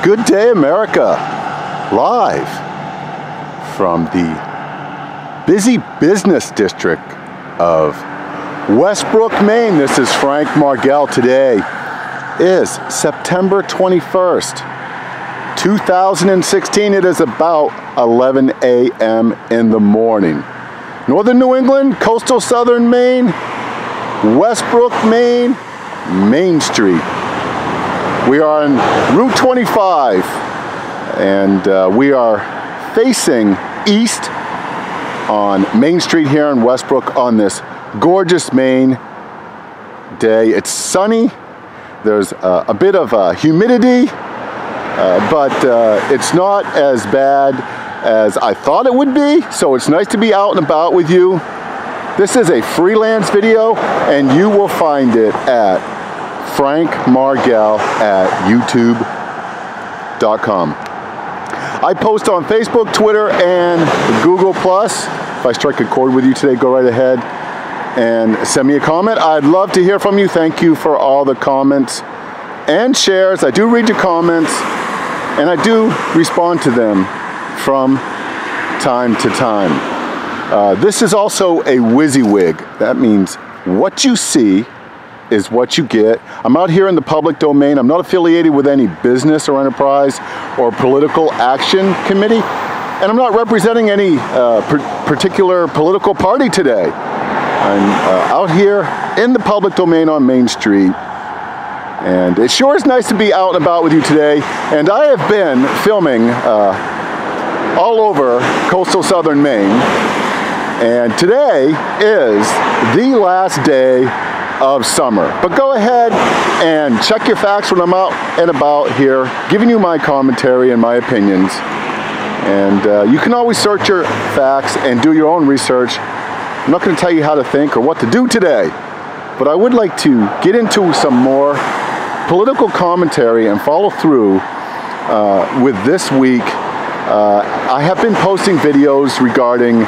Good day, America, live from the busy business district of Westbrook, Maine. This is Frank Margell. Today is September 21st, 2016. It is about 11 a.m. in the morning. Northern New England, coastal southern Maine, Westbrook, Maine, Main Street. We are on Route 25, and we are facing east on Main Street here in Westbrook on this gorgeous Maine day. It's sunny. There's a bit of humidity, but it's not as bad as I thought it would be, so it's nice to be out and about with you. This is a freelance video, and you will find it at Frank Margell at youtube.com. I post on Facebook, Twitter, and Google+. If I strike a chord with you today, go right ahead and send me a comment. I'd love to hear from you. Thank you for all the comments and shares. I do read your comments, and I do respond to them from time to time. This is also a WYSIWYG. That means what you see is what you get. I'm out here in the public domain. I'm not affiliated with any business or enterprise or political action committee, and I'm not representing any particular political party today. I'm out here in the public domain on Main Street, and it sure is nice to be out and about with you today. And I have been filming all over coastal southern Maine, and today is the last day of summer. But go ahead and check your facts when I'm out and about here, giving you my commentary and my opinions. And you can always search your facts and do your own research. I'm not going to tell you how to think or what to do today, but I would like to get into some more political commentary and follow through with this week. I have been posting videos regarding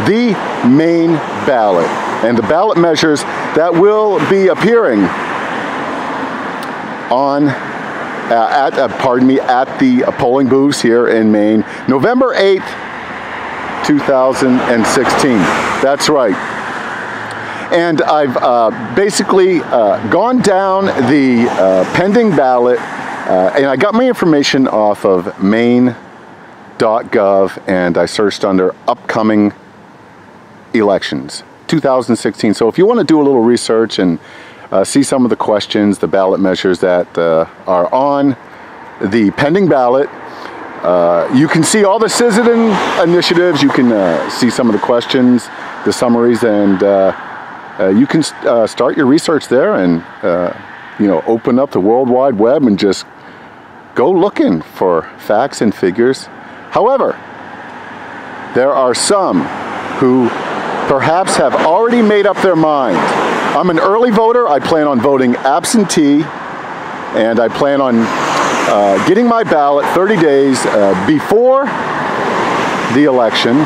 the Maine ballot and the ballot measures that will be appearing on at the polling booths here in Maine, November 8th, 2016. That's right. And I've basically gone down the pending ballot, and I got my information off of Maine.gov, and I searched under upcoming elections 2016. So if you want to do a little research and see some of the questions, the ballot measures that are on the pending ballot, you can see all the citizen initiatives. You can see some of the questions, the summaries, and you can start your research there and open up the World Wide Web and just go looking for facts and figures. However, there are some who perhaps have already made up their mind. I'm an early voter. I plan on voting absentee, and I plan on getting my ballot 30 days before the election,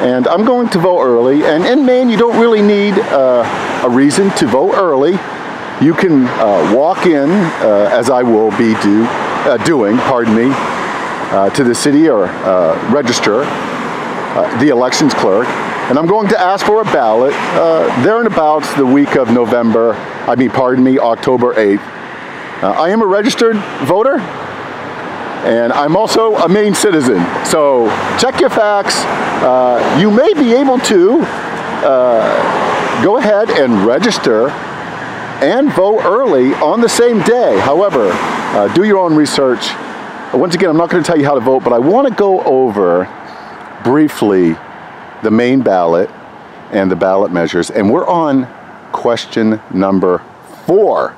and I'm going to vote early. And in Maine, you don't really need a reason to vote early. You can walk in, as I will be doing, to the city or register the elections clerk. And I'm going to ask for a ballot there and about the week of October 8th. I am a registered voter, and I'm also a Maine citizen. So check your facts. You may be able to go ahead and register and vote early on the same day. However, do your own research. Once again, I'm not going to tell you how to vote, but I want to go over briefly the Maine ballot and the ballot measures, and we're on question number 4.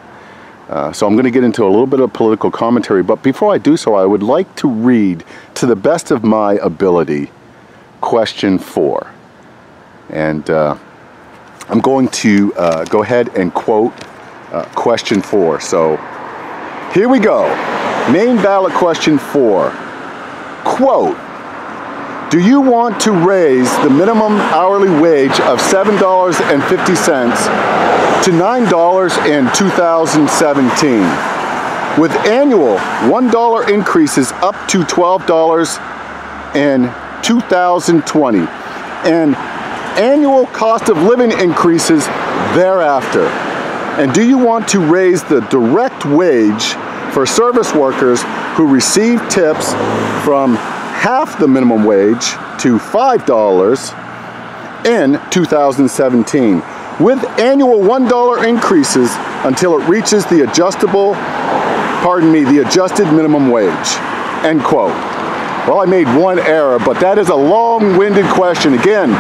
So I'm going to get into a little bit of political commentary, but before I do so, I would like to read, to the best of my ability, question 4. And I'm going to go ahead and quote question 4. So here we go. Maine ballot question 4. Quote, do you want to raise the minimum hourly wage of $7.50 to $9 in 2017? with annual $1 increases up to $12 in 2020, and annual cost of living increases thereafter. And do you want to raise the direct wage for service workers who receive tips from half the minimum wage to $5 in 2017, with annual $1 increases until it reaches the adjusted minimum wage, end quote. Well, I made one error, but that is a long-winded question. Again,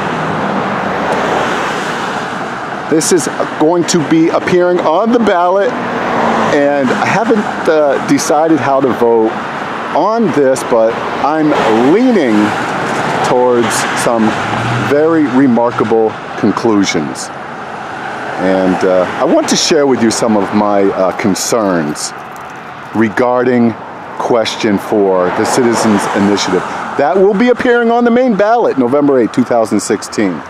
this is going to be appearing on the ballot, and I haven't decided how to vote on this, but I'm leaning towards some very remarkable conclusions. And I want to share with you some of my concerns regarding question 4, the Citizens Initiative. That will be appearing on the Maine Ballot November 8, 2016.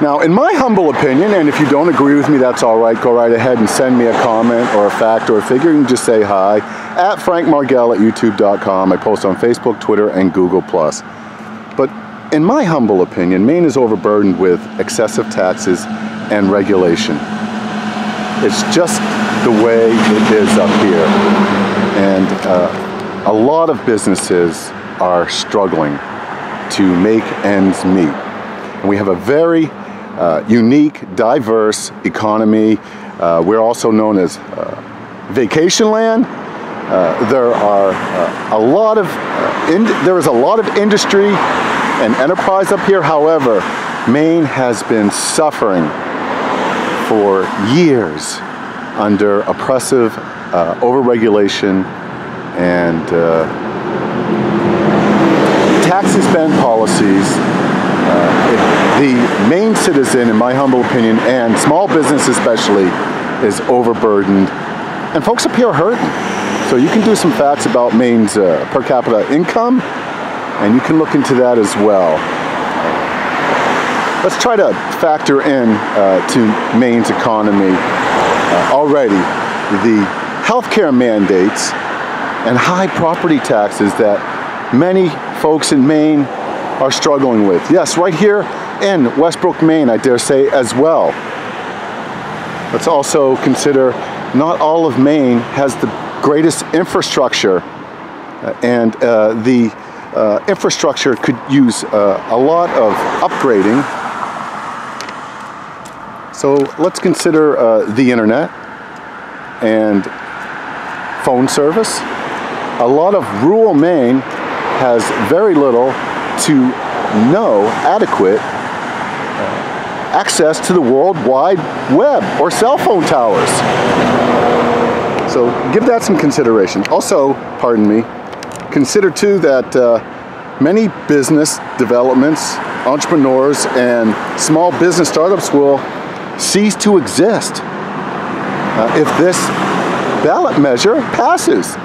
Now, in my humble opinion, and if you don't agree with me, that's all right, go right ahead and send me a comment or a fact or a figure. You can just say hi at frankmargell@youtube.com. I post on Facebook, Twitter, and Google+. But in my humble opinion, Maine is overburdened with excessive taxes and regulation. It's just the way it is up here. And a lot of businesses are struggling to make ends meet. And we have a very unique, diverse economy. We're also known as vacation land. There is a lot of industry and enterprise up here. However, Maine has been suffering for years under oppressive overregulation and tax and spend policies. The Maine citizen, in my humble opinion, and small business especially, is overburdened, and folks up here are hurting. So you can do some facts about Maine's per capita income, and you can look into that as well. Let's try to factor in to Maine's economy already the healthcare mandates and high property taxes that many folks in Maine are struggling with. Yes, right here in Westbrook, Maine, I dare say as well. Let's also consider not all of Maine has the greatest infrastructure, and the infrastructure could use a lot of upgrading. So let's consider the internet and phone service. A lot of rural Maine has very little to no adequate access to the World Wide Web or cell phone towers. So give that some consideration. Also, pardon me, consider too that many business developments, entrepreneurs, and small business startups will cease to exist if this ballot measure passes.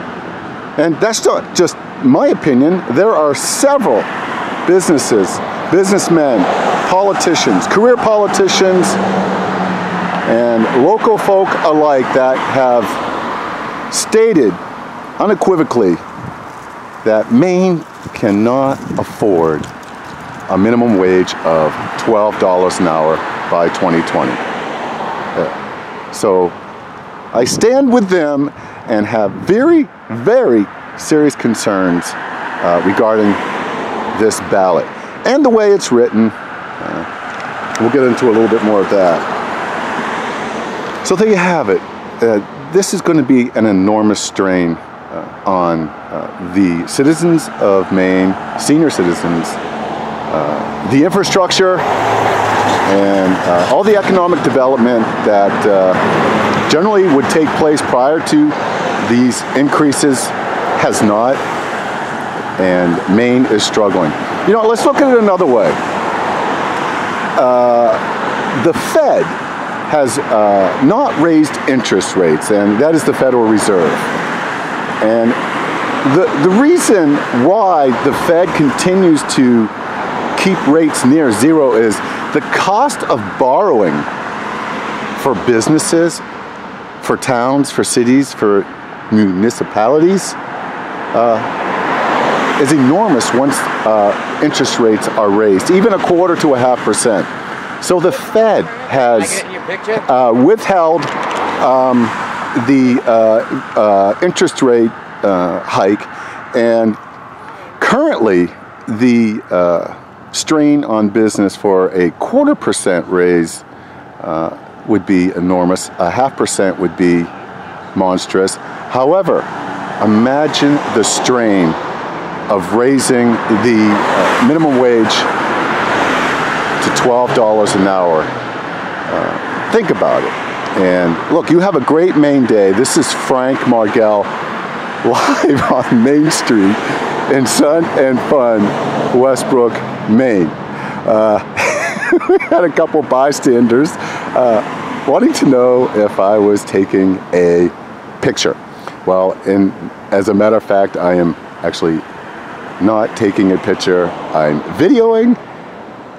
And that's not just my opinion. There are several businesses, businessmen, politicians, career politicians, and local folk alike that have stated unequivocally that Maine cannot afford a minimum wage of $12 an hour by 2020. So I stand with them and have very, very serious concerns regarding this ballot and the way it's written. We'll get into a little bit more of that. So there you have it. This is going to be an enormous strain on the citizens of Maine, senior citizens, the infrastructure, and all the economic development that generally would take place prior to these increases has not, and Maine is struggling. You know, let's look at it another way. The Fed has not raised interest rates, and that is the Federal Reserve. And the reason why the Fed continues to keep rates near zero is the cost of borrowing for businesses, for towns, for cities, for municipalities is enormous once interest rates are raised, even 1/4 to 1/2%. So the Fed has withheld the interest rate hike, and currently the strain on business for a 1/4% raise would be enormous. 1/2% would be monstrous. However, imagine the strain of raising the minimum wage to $12 an hour. Think about it. And look, you have a great Maine day. This is Frank Margell live on Main Street in Sun and Fun, Westbrook, Maine. We had a couple bystanders wanting to know if I was taking a picture. Well, as a matter of fact, I am actually not taking a picture. I'm videoing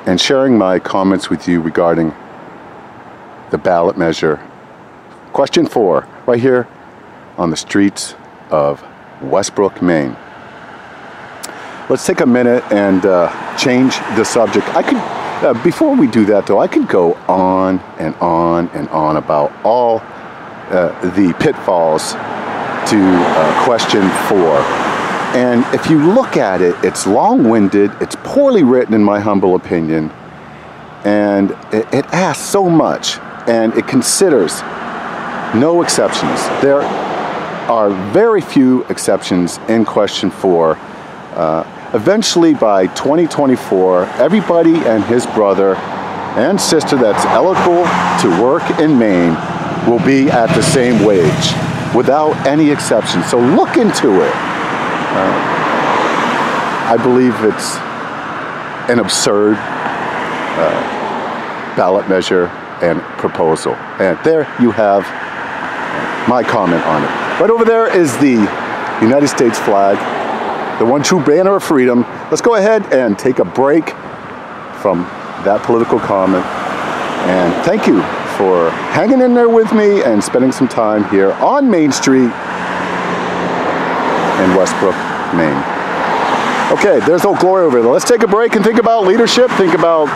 and sharing my comments with you regarding the ballot measure. Question 4, right here on the streets of Westbrook, Maine. Let's take a minute and change the subject. I could, before we do that though, I could go on and on and on about all the pitfalls to question 4. And if you look at it, it's long-winded, it's poorly written in my humble opinion, and it asks so much, and it considers no exceptions. There are very few exceptions in question 4. Eventually by 2024, everybody and his brother and sister that's eligible to work in Maine will be at the same wage without any exception. So look into it. I believe it's an absurd ballot measure and proposal. And there you have my comment on it. Right over there is the United States flag, the one true banner of freedom. Let's go ahead and take a break from that political comment. And thank you for hanging in there with me and spending some time here on Main Street in Westbrook, Maine. Okay, there's Old Glory over there. Let's take a break and think about leadership, think about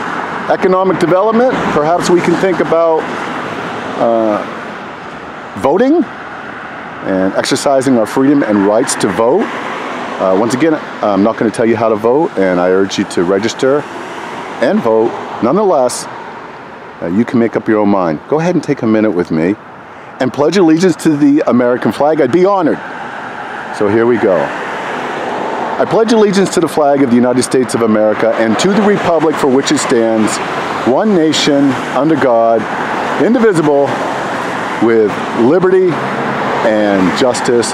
economic development. Perhaps we can think about voting and exercising our freedom and rights to vote. Once again, I'm not going to tell you how to vote, and I urge you to register and vote. Nonetheless, you can make up your own mind. Go ahead and take a minute with me and pledge allegiance to the American flag. I'd be honored. So here we go. I pledge allegiance to the flag of the United States of America and to the republic for which it stands, one nation, under God, indivisible, with liberty and justice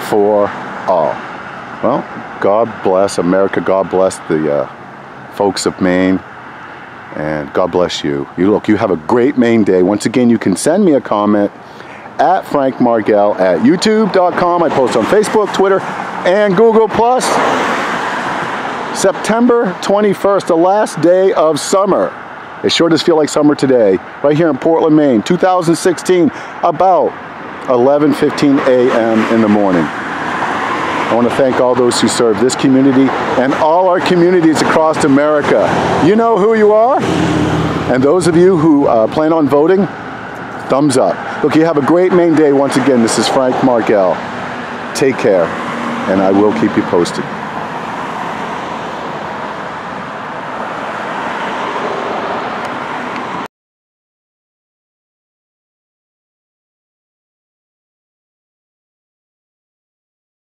for all. Well, God bless America. God bless the folks of Maine. And God bless you. You have a great Maine day. Once again, you can send me a comment at Frank Margell at youtube.com. I post on Facebook, Twitter, and Google+. September 21st, the last day of summer. It sure does feel like summer today. Right here in Portland, Maine, 2016, about 11:15 a.m. in the morning. I want to thank all those who serve this community and all our communities across America. You know who you are. And those of you who plan on voting, thumbs up. Look, you have a great Maine day. Once again, this is Frank Margell. Take care, and I will keep you posted.